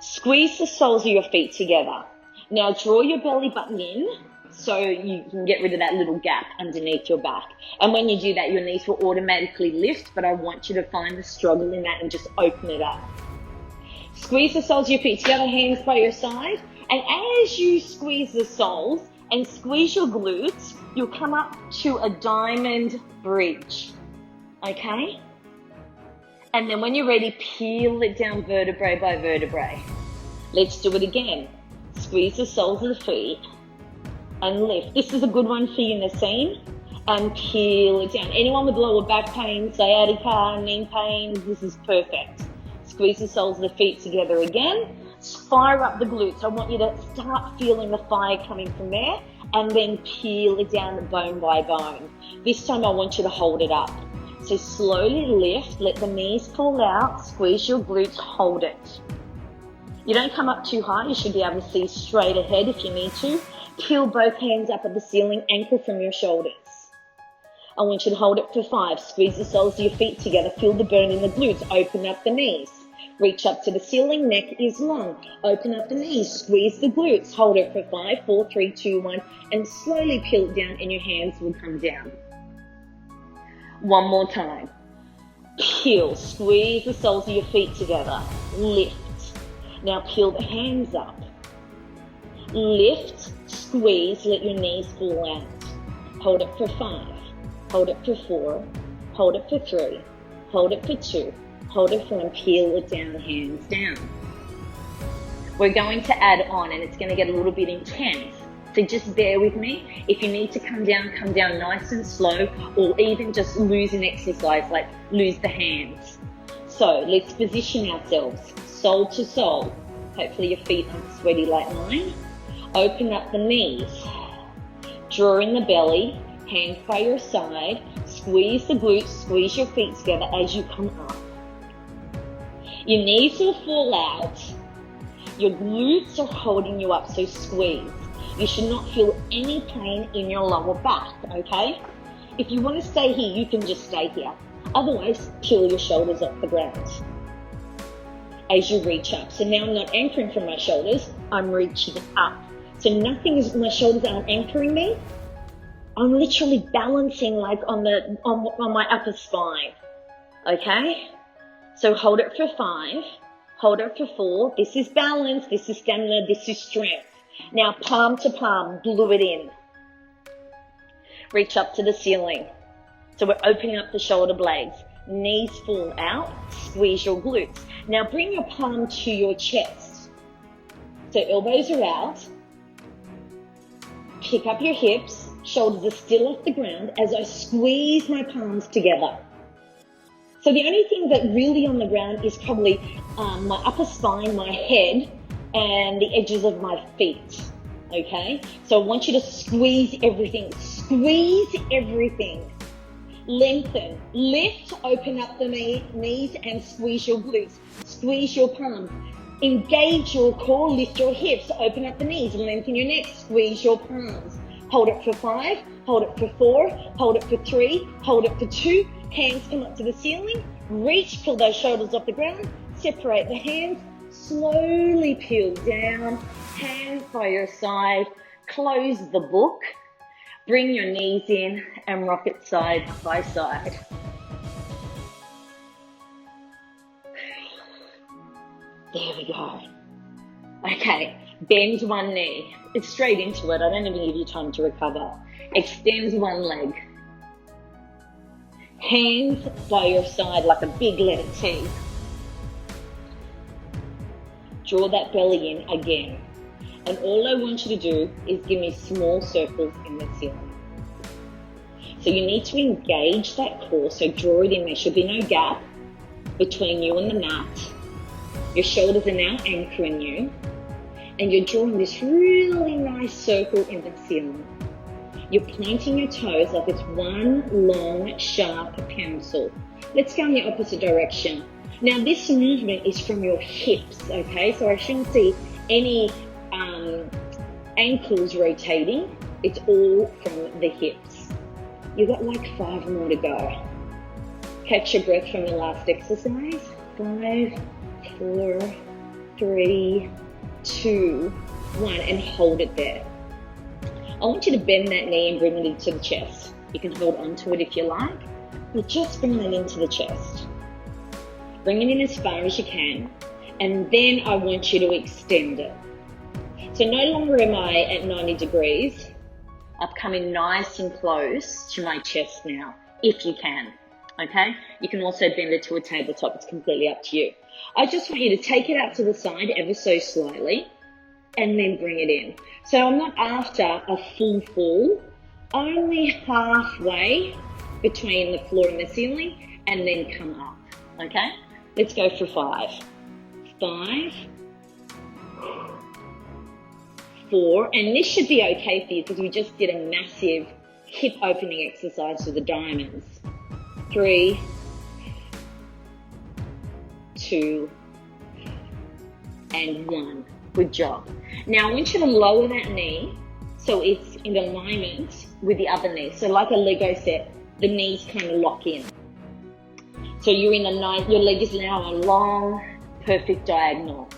Squeeze the soles of your feet together. Now draw your belly button in so you can get rid of that little gap underneath your back. And when you do that, your knees will automatically lift, but I want you to find the struggle in that and just open it up. Squeeze the soles of your feet together, hands by your side. And as you squeeze the soles and squeeze your glutes, you'll come up to a diamond bridge. Okay? And then when you're ready, peel it down vertebrae by vertebrae. Let's do it again. Squeeze the soles of the feet and lift. This is a good one for you, Nassim. And peel it down. Anyone with lower back pain, sciatica, knee pain, this is perfect. Squeeze the soles of the feet together again. Fire up the glutes. I want you to start feeling the fire coming from there, and then peel it down bone by bone. This time I want you to hold it up. So slowly lift, let the knees pull out, squeeze your glutes, hold it. You don't come up too high, you should be able to see straight ahead if you need to. Peel both hands up at the ceiling, ankle from your shoulders. I want you to hold it for 5. Squeeze the soles of your feet together, feel the burn in the glutes, open up the knees. Reach up to the ceiling, neck is long. Open up the knees, squeeze the glutes. Hold it for 5, 4, 3, 2, 1, and slowly peel it down and your hands will come down. One more time. Peel, squeeze the soles of your feet together. Lift. Now peel the hands up. Lift, squeeze, let your knees fall out. Hold it for 5. Hold it for 4. Hold it for 3. Hold it for 2. hold it firm, peel it down, hands down. We're going to add on, and it's going to get a little bit intense. So just bear with me. If you need to come down nice and slow, or even just lose an exercise, like lose the hands. So let's position ourselves, sole to sole. Hopefully your feet aren't sweaty like mine. Open up the knees. Draw in the belly, hands by your side. Squeeze the glutes, squeeze your feet together as you come up. Your knees will fall out. Your glutes are holding you up, so squeeze. You should not feel any pain in your lower back, okay? If you want to stay here, you can just stay here. Otherwise, peel your shoulders off the ground as you reach up. So now I'm not anchoring from my shoulders, I'm reaching up. So my shoulders aren't anchoring me. I'm literally balancing like on my upper spine, okay? So hold it for 5, hold it for 4. This is balance, this is stamina, this is strength. Now palm to palm, glue it in. Reach up to the ceiling. So we're opening up the shoulder blades. Knees fall out, squeeze your glutes. Now bring your palm to your chest. So elbows are out. Pick up your hips, shoulders are still off the ground as I squeeze my palms together. So the only thing that really on the ground is probably my upper spine, my head, and the edges of my feet, okay? So I want you to squeeze everything. Squeeze everything. Lengthen. Lift, open up the knees and squeeze your glutes. Squeeze your palms. Engage your core, lift your hips, open up the knees, lengthen your neck, squeeze your palms. Hold it for 5, hold it for 4, hold it for 3, hold it for 2. Hands come up to the ceiling. Reach, pull those shoulders off the ground. Separate the hands. Slowly peel down. Hands by your side. Close the book. Bring your knees in and rock it side by side. There we go. Okay, bend one knee. It's straight into it. I don't even give you time to recover. Extend one leg. Hands by your side like a big letter T. Draw that belly in again. And all I want you to do is give me small circles in the ceiling. So you need to engage that core, so draw it in. There should be no gap between you and the mat. Your shoulders are now anchoring you, and you're drawing this really nice circle in the ceiling. You're pointing your toes like it's one long, sharp pencil. Let's go in the opposite direction. Now this movement is from your hips, okay? So I shouldn't see any ankles rotating. It's all from the hips. You've got like 5 more to go. Catch your breath from the last exercise. 5, 4, 3, 2, 1, and hold it there. I want you to bend that knee and bring it into the chest. You can hold onto it if you like, but just bring it into the chest. Bring it in as far as you can, and then I want you to extend it. So no longer am I at 90 degrees. I'm coming nice and close to my chest now, if you can, okay? You can also bend it to a tabletop. It's completely up to you. I just want you to take it out to the side ever so slightly and then bring it in. So I'm not after a full fall, only halfway between the floor and the ceiling, and then come up, okay? Let's go for 5. 5, 4, and this should be okay for you because we just did a massive hip opening exercise with the diamonds. 3, 2, and 1. Good job. Now I want you to lower that knee so it's in alignment with the other knee. So like a Lego set, the knees kind of lock in. So you're in your leg is now a long, perfect diagonal.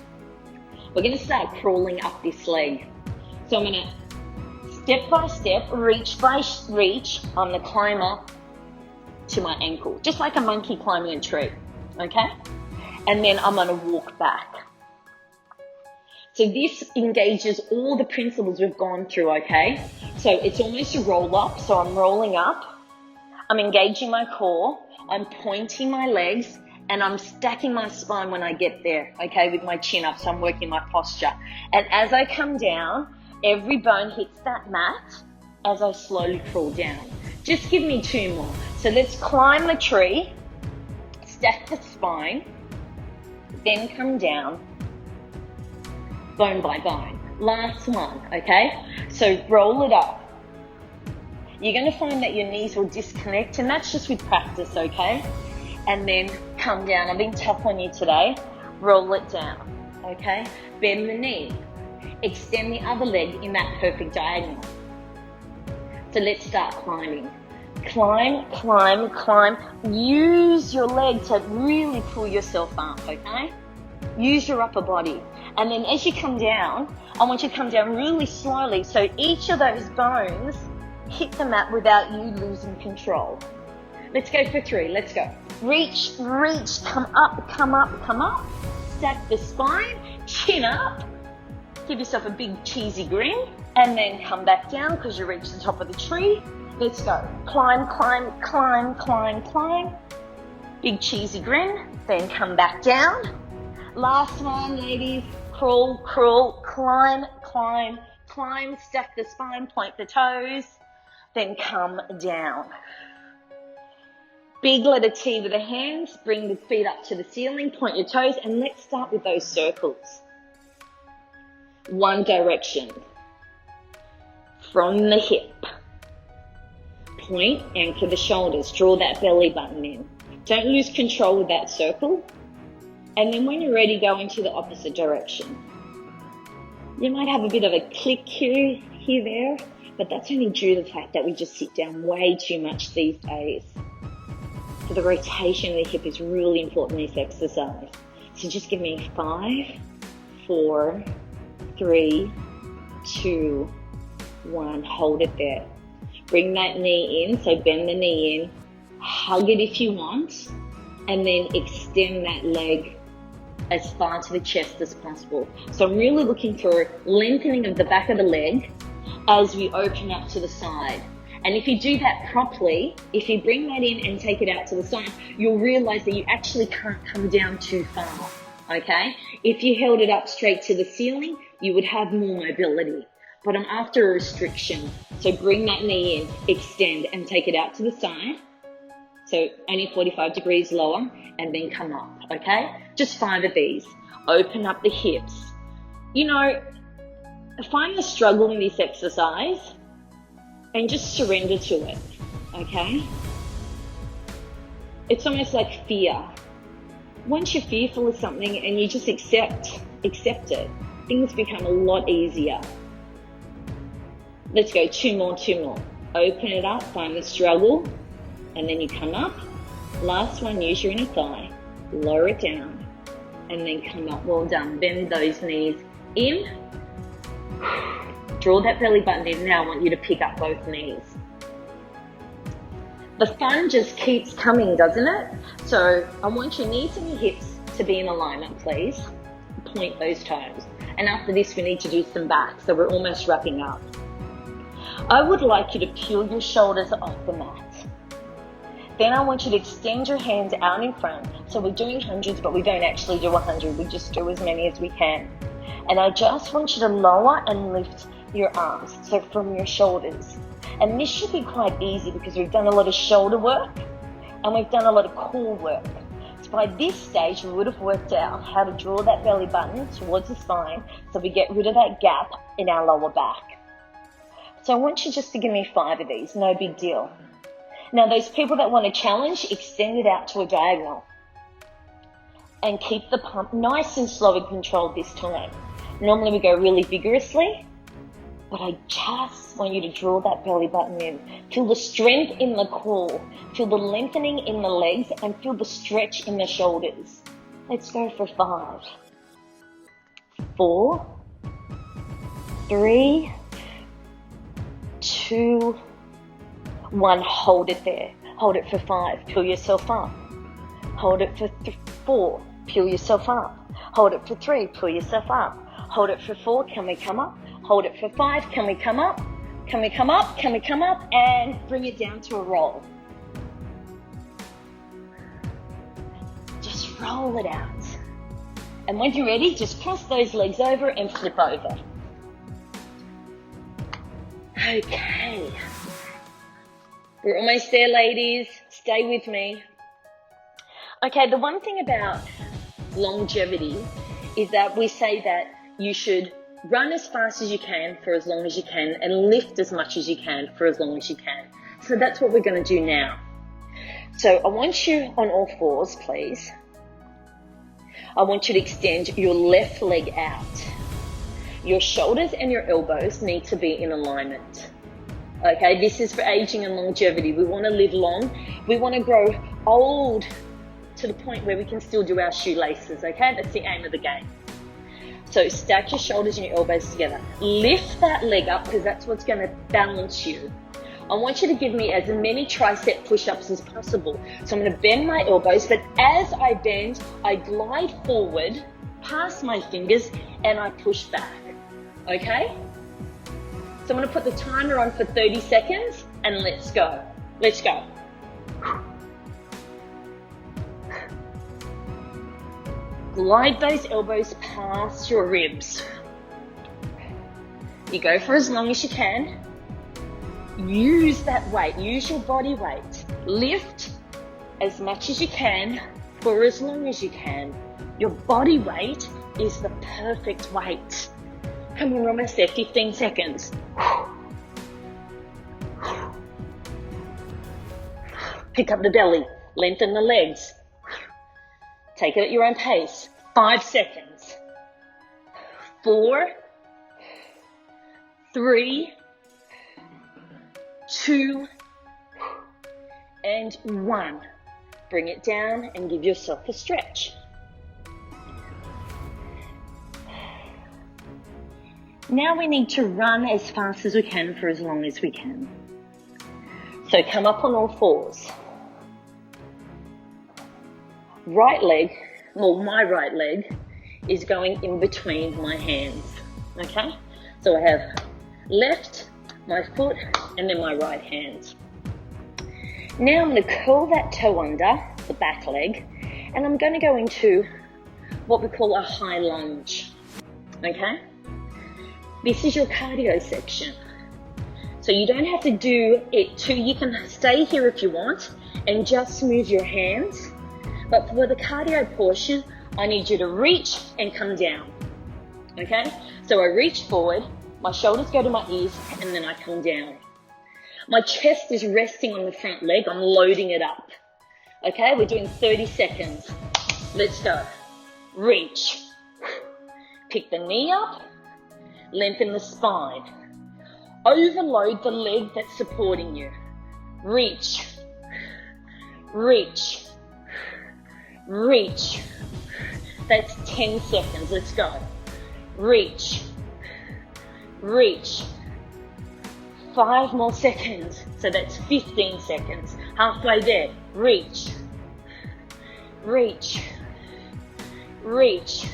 We're going to start crawling up this leg. So I'm going to step by step, reach by reach on the climber to my ankle, just like a monkey climbing a tree, okay? And then I'm going to walk back. So this engages all the principles we've gone through, okay? So it's almost a roll up. So I'm rolling up. I'm engaging my core. I'm pointing my legs and I'm stacking my spine when I get there, okay, with my chin up, so I'm working my posture. And as I come down, every bone hits that mat as I slowly crawl down. Just give me 2 more. So let's climb the tree, stack the spine, then come down, bone by bone. Last one, okay? So roll it up. You're going to find that your knees will disconnect, and that's just with practice, okay? And then come down. I'm being tough on you today. Roll it down, okay? Bend the knee. Extend the other leg in that perfect diagonal. So let's start climbing. Climb, climb, climb. Use your leg to really pull yourself up, okay? Use your upper body. And then as you come down, I want you to come down really slowly, so each of those bones hit the mat without you losing control. Let's go for 3. Let's go. Reach, reach, come up, come up, come up. Stack the spine, chin up. Give yourself a big cheesy grin, and then come back down because you reached the top of the tree. Let's go. Climb, climb, climb, climb, climb. Big cheesy grin, then come back down. Last one, ladies. Crawl, crawl, climb, climb, climb. Stack the spine, point the toes, then come down. Big letter T with the hands, bring the feet up to the ceiling, point your toes, and let's start with those circles. One direction. From the hip. Point, anchor the shoulders, draw that belly button in. Don't lose control with that circle. And then when you're ready, go into the opposite direction. You might have a bit of a click here, there, but that's only due to the fact that we just sit down way too much these days. So the rotation of the hip is really important in this exercise. So just give me 5, 4, 3, 2, 1. Hold it there. Bring that knee in, so bend the knee in. Hug it if you want, and then extend that leg as far to the chest as possible. So I'm really looking for lengthening of the back of the leg as we open up to the side. And if you do that properly, if you bring that in and take it out to the side, you'll realize that you actually can't come down too far, okay? If you held it up straight to the ceiling, you would have more mobility. But I'm after a restriction. So bring that knee in, extend, and take it out to the side. So only 45 degrees lower, and then come up, okay? Just 5 of these. Open up the hips. You know, find the struggle in this exercise and just surrender to it, okay? It's almost like fear. Once you're fearful of something and you just accept it, things become a lot easier. Let's go, 2 more. Open it up, find the struggle, and then you come up. Last one, use your inner thigh. Lower it down, and then come up. Well done. Bend those knees in. Draw that belly button in. Now I want you to pick up both knees. The fun just keeps coming, doesn't it? So I want your knees and your hips to be in alignment, please. Point those toes. And after this, we need to do some back. So we're almost wrapping up. I would like you to peel your shoulders off the mat. Then I want you to extend your hands out in front. So we're doing hundreds, but we don't actually do 100. We just do as many as we can. And I just want you to lower and lift your arms, so from your shoulders. And this should be quite easy because we've done a lot of shoulder work and we've done a lot of core work. So by this stage, we would have worked out how to draw that belly button towards the spine so we get rid of that gap in our lower back. So I want you just to give me 5 of these, no big deal. Now those people that want to challenge, extend it out to a diagonal. And keep the pump nice and slow and controlled this time. Normally we go really vigorously, but I just want you to draw that belly button in. Feel the strength in the core, feel the lengthening in the legs, and feel the stretch in the shoulders. Let's go for 5, 4, 3, 2, 1. Hold it there. Hold it for 5. Peel yourself up. Hold it for 4. Peel yourself up. Hold it for 3. Peel yourself up. Hold it for 4. Can we come up? Hold it for 5. Can we come up? Can we come up? Can we come up? And bring it down to a roll. Just roll it out. And when you're ready, just cross those legs over and flip over. Okay. We're almost there, ladies. Stay with me. Okay, the one thing about longevity is that we say that you should run as fast as you can for as long as you can and lift as much as you can for as long as you can. So that's what we're going to do now. So I want you on all fours, please. I want you to extend your left leg out. Your shoulders and your elbows need to be in alignment. Okay, this is for aging and longevity. We want to live long. We want to grow old to the point where we can still do our shoelaces, okay? That's the aim of the game. So stack your shoulders and your elbows together. Lift that leg up because that's what's going to balance you. I want you to give me as many tricep push-ups as possible. So I'm going to bend my elbows, but as I bend, I glide forward past my fingers and I push back, okay? So I'm going to put the timer on for 30 seconds and let's go. Let's go. Glide those elbows past your ribs. You go for as long as you can. Use that weight, use your body weight. Lift as much as you can for as long as you can. Your body weight is the perfect weight. Come on, we're almost there, 15 seconds. Pick up the belly, lengthen the legs. Take it at your own pace. 5 seconds. 4, 3, 2, and 1. Bring it down and give yourself a stretch. Now we need to run as fast as we can for as long as we can. So come up on all fours. Right leg, well, my right leg is going in between my hands, okay? So I have left, my foot, and then my right hand. Now I'm going to curl that toe under, the back leg, and I'm going to go into what we call a high lunge, okay? This is your cardio section. So you don't have to do it too, you can stay here if you want and just move your hands. But for the cardio portion, I need you to reach and come down, okay? So I reach forward, my shoulders go to my ears, and then I come down. My chest is resting on the front leg, I'm loading it up, okay? We're doing 30 seconds. Let's go. Reach. Pick the knee up, lengthen the spine. Overload the leg that's supporting you. Reach. Reach. Reach. That's 10 seconds. Let's go. Reach. Reach. 5 more seconds. So that's 15 seconds. Halfway there. Reach. Reach. Reach.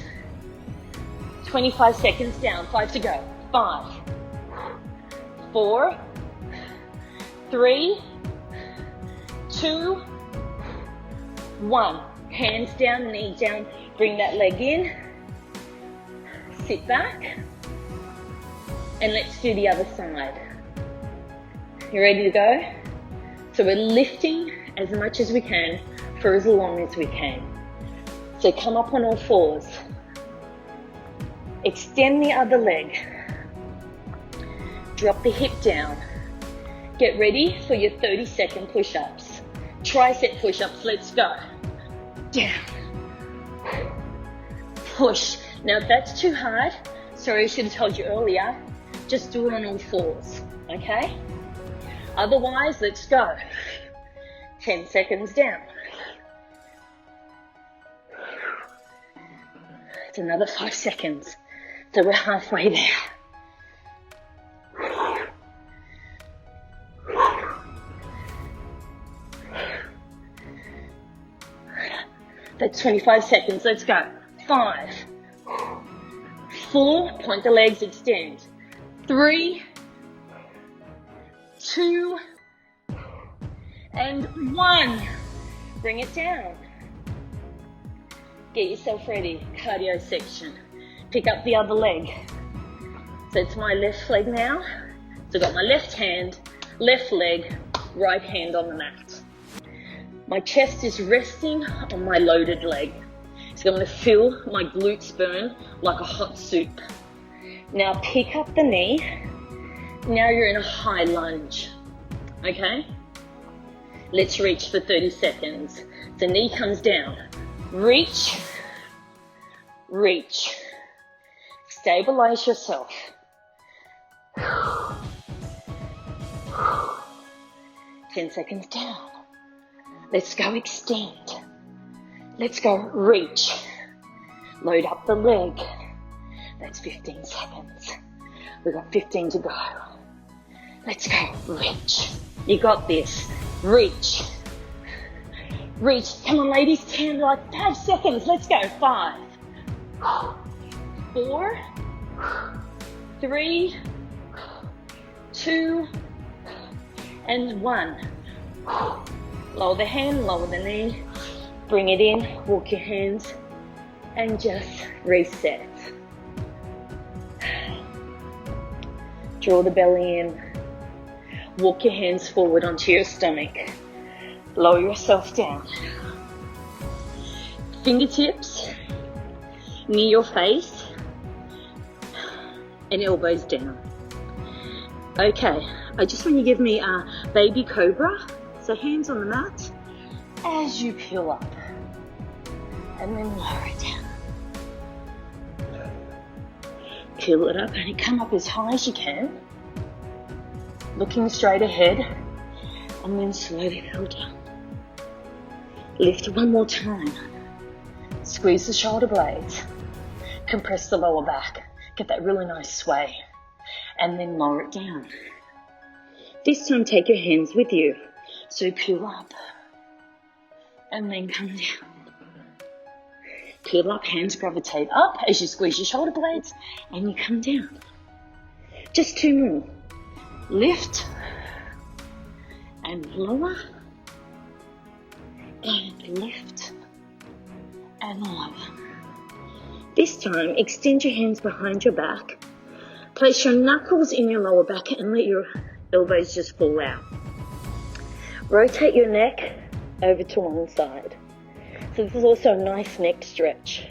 25 seconds down. 5 to go. 5, 4, 3, 2, 1. Hands down, knee down, bring that leg in, sit back, and let's do the other side. You ready to go? So we're lifting as much as we can for as long as we can. So come up on all fours. Extend the other leg. Drop the hip down. Get ready for your 30-second push-ups. Tricep push-ups, let's go. Down. Push. Now if that's too hard, sorry, I should have told you earlier, just do it on all fours, okay? Otherwise, let's go. 10 seconds down. It's another 5 seconds. So we're halfway there. That's 25 seconds. Let's go. 5, 4, point the legs, extend. 3, 2, and 1. Bring it down. Get yourself ready, cardio section. Pick up the other leg. So it's my left leg now. So I've got my left hand, left leg, right hand on the mat. My chest is resting on my loaded leg. So I'm going to feel my glutes burn like a hot soup. Now pick up the knee. Now you're in a high lunge. Okay? Let's reach for 30 seconds. The knee comes down. Reach. Reach. Stabilize yourself. 10 seconds down. Let's go extend. Let's go reach. Load up the leg. That's 15 seconds. We've got 15 to go. Let's go. Reach. You got this. Reach. Reach. Come on, ladies. 10, like 5 seconds. Let's go. 5, 4, 3, 2, and 1. Lower the hand, lower the knee. Bring it in. Walk your hands. And just reset. Draw the belly in. Walk your hands forward onto your stomach. Lower yourself down. Fingertips near your face and elbows down. Okay, I just want you to give me a baby cobra. So hands on the mat as you peel up and then lower it down. Peel it up and come up as high as you can. Looking straight ahead and then slowly peel down. Lift one more time. Squeeze the shoulder blades. Compress the lower back. Get that really nice sway. And then lower it down. This time take your hands with you. So peel up. And then come down. Peel up, hands gravitate up as you squeeze your shoulder blades. And you come down. Just 2 more. Lift. And lower. And lift. And lower. This time, extend your hands behind your back. Place your knuckles in your lower back and let your elbows just fall out. Rotate your neck over to one side. So this is also a nice neck stretch.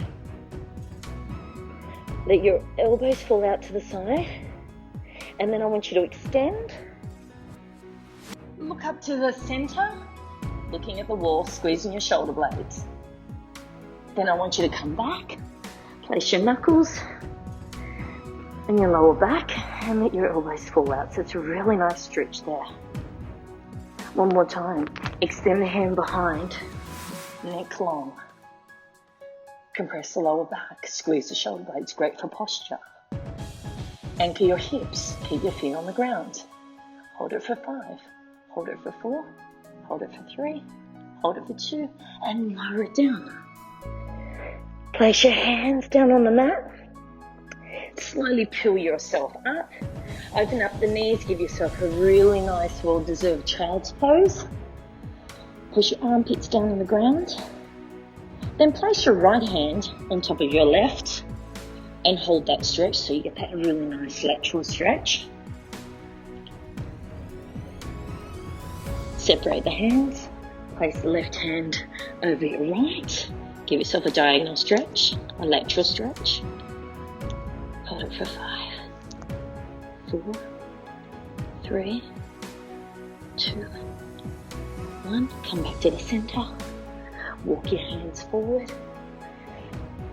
Let your elbows fall out to the side. And then I want you to extend. Look up to the center. Looking at the wall, squeezing your shoulder blades. Then I want you to come back. Place your knuckles in your lower back and let your elbows fall out. So it's a really nice stretch there. One more time. Extend the hand behind, neck long. Compress the lower back, squeeze the shoulder blades, great for posture. Anchor your hips, keep your feet on the ground. Hold it for 5, hold it for 4, hold it for 3, hold it for 2, and lower it down. Place your hands down on the mat. Slowly peel yourself up. Open up the knees, give yourself a really nice, well-deserved child's pose. Push your armpits down on the ground. Then place your right hand on top of your left and hold that stretch so you get that really nice lateral stretch. Separate the hands. Place the left hand over your right. Give yourself a diagonal stretch, a lateral stretch. Hold it for 5, 4, 3, 2, 1. Come back to the center. Walk your hands forward.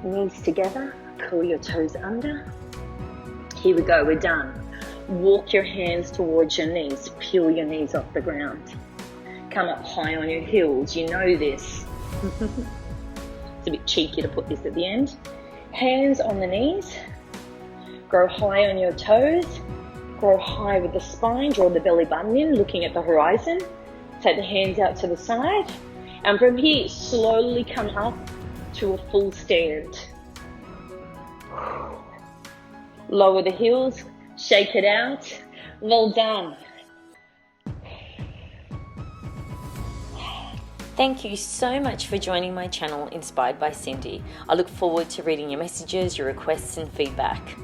Knees together. Curl your toes under. Here we go. We're done. Walk your hands towards your knees. Peel your knees off the ground. Come up high on your heels. You know this. It's a bit cheeky to put this at the end. Hands on the knees. Grow high on your toes. Grow high with the spine. Draw the belly button in, looking at the horizon. Take the hands out to the side. And from here, slowly come up to a full stand. Lower the heels. Shake it out. Well done. Thank you so much for joining my channel, Inspired by Cyndi. I look forward to reading your messages, your requests and feedback.